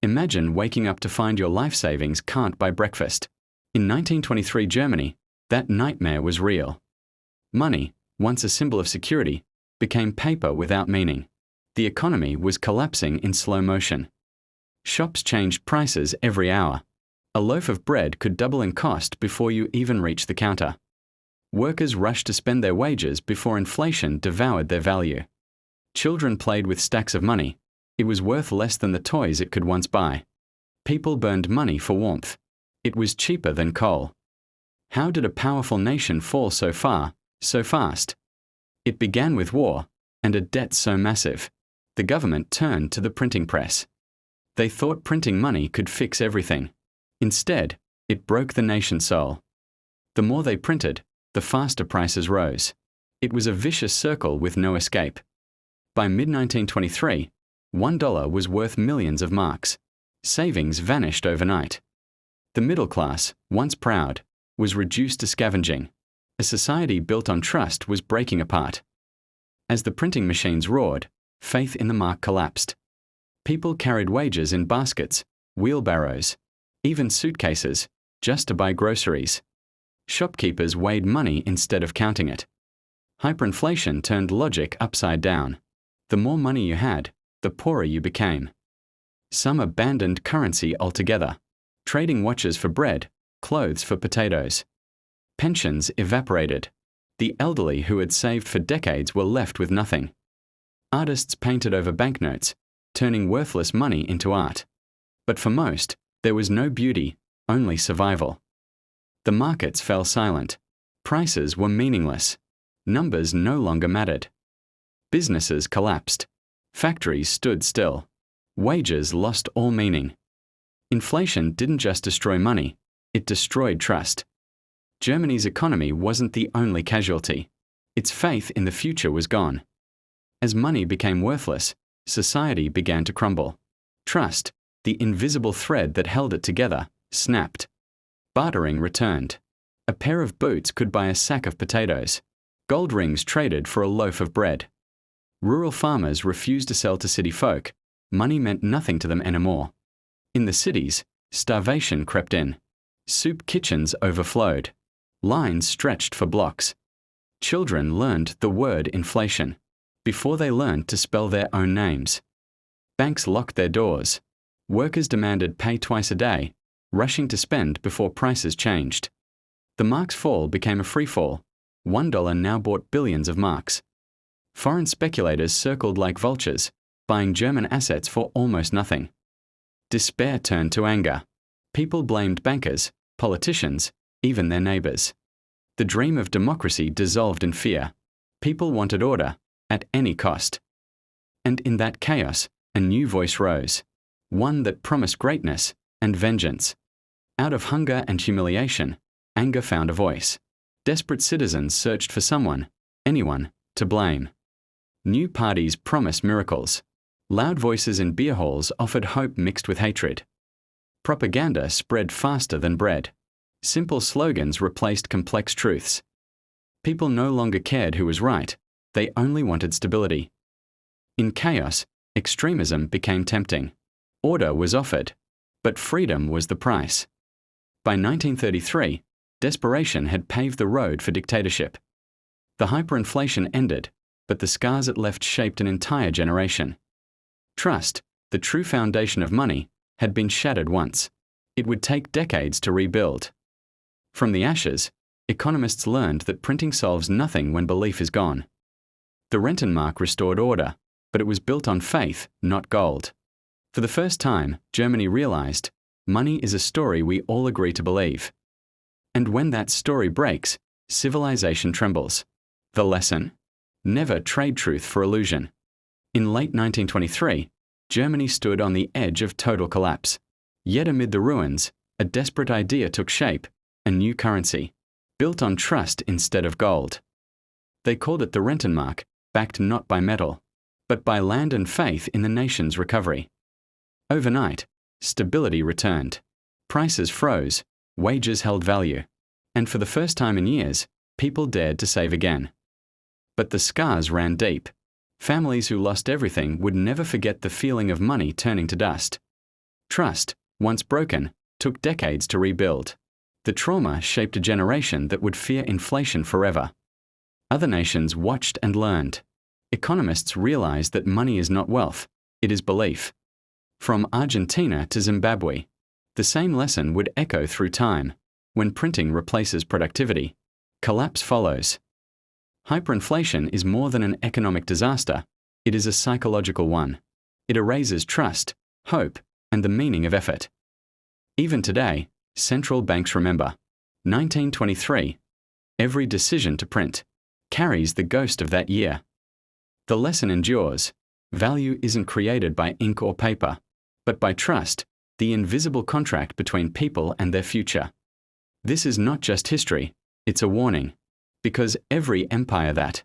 Imagine waking up to find your life savings can't buy breakfast. In 1923 Germany, that nightmare was real. Money, once a symbol of security, became paper without meaning. The economy was collapsing in slow motion. Shops changed prices every hour. A loaf of bread could double in cost before you even reached the counter. Workers rushed to spend their wages before inflation devoured their value. Children played with stacks of money. It was worth less than the toys it could once buy. People burned money for warmth. It was cheaper than coal. How did a powerful nation fall so far, so fast? It began with war, and a debt so massive. The government turned to the printing press. They thought printing money could fix everything. Instead, it broke the nation's soul. The more they printed, the faster prices rose. It was a vicious circle with no escape. By mid-1923, $1 was worth millions of marks. Savings vanished overnight. The middle class, once proud, was reduced to scavenging. A society built on trust was breaking apart. As the printing machines roared, faith in the mark collapsed. People carried wages in baskets, wheelbarrows, even suitcases, just to buy groceries. Shopkeepers weighed money instead of counting it. Hyperinflation turned logic upside down. The more money you had, the poorer you became. Some abandoned currency altogether, trading watches for bread, clothes for potatoes. Pensions evaporated. The elderly who had saved for decades were left with nothing. Artists painted over banknotes, turning worthless money into art. But for most, there was no beauty, only survival. The markets fell silent. Prices were meaningless. Numbers no longer mattered. Businesses collapsed. Factories stood still. Wages lost all meaning. Inflation didn't just destroy money, it destroyed trust. Germany's economy wasn't the only casualty. Its faith in the future was gone. As money became worthless, society began to crumble. Trust, the invisible thread that held it together, snapped. Bartering returned. A pair of boots could buy a sack of potatoes. Gold rings traded for a loaf of bread. Rural farmers refused to sell to city folk. Money meant nothing to them anymore. In the cities, starvation crept in. Soup kitchens overflowed. Lines stretched for blocks. Children learned the word inflation before they learned to spell their own names. Banks locked their doors. Workers demanded pay twice a day, rushing to spend before prices changed. The mark's fall became a free fall. $1 now bought billions of marks. Foreign speculators circled like vultures, buying German assets for almost nothing. Despair turned to anger. People blamed bankers, politicians, even their neighbors. The dream of democracy dissolved in fear. People wanted order, at any cost. And in that chaos, a new voice rose. One that promised greatness and vengeance. Out of hunger and humiliation, anger found a voice. Desperate citizens searched for someone, anyone, to blame. New parties promised miracles. Loud voices in beer halls offered hope mixed with hatred. Propaganda spread faster than bread. Simple slogans replaced complex truths. People no longer cared who was right, they only wanted stability. In chaos, extremism became tempting. Order was offered, but freedom was the price. By 1933, desperation had paved the road for dictatorship. The hyperinflation ended, but the scars it left shaped an entire generation. Trust, the true foundation of money, had been shattered once. It would take decades to rebuild. From the ashes, economists learned that printing solves nothing when belief is gone. The Rentenmark restored order, but it was built on faith, not gold. For the first time, Germany realized, money is a story we all agree to believe. And when that story breaks, civilization trembles. The lesson? Never trade truth for illusion. In late 1923, Germany stood on the edge of total collapse. Yet amid the ruins, a desperate idea took shape, a new currency, built on trust instead of gold. They called it the Rentenmark, backed not by metal, but by land and faith in the nation's recovery. Overnight, stability returned. Prices froze, wages held value, and for the first time in years, people dared to save again. But the scars ran deep. Families who lost everything would never forget the feeling of money turning to dust. Trust, once broken, took decades to rebuild. The trauma shaped a generation that would fear inflation forever. Other nations watched and learned. Economists realized that money is not wealth, it is belief. From Argentina to Zimbabwe, the same lesson would echo through time. When printing replaces productivity, collapse follows. Hyperinflation is more than an economic disaster, it is a psychological one. It erases trust, hope, and the meaning of effort. Even today, central banks remember. 1923. Every decision to print carries the ghost of that year. The lesson endures. Value isn't created by ink or paper, but by trust, the invisible contract between people and their future. This is not just history, it's a warning. Because every empire that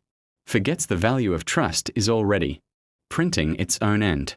forgets the value of trust is already printing its own end.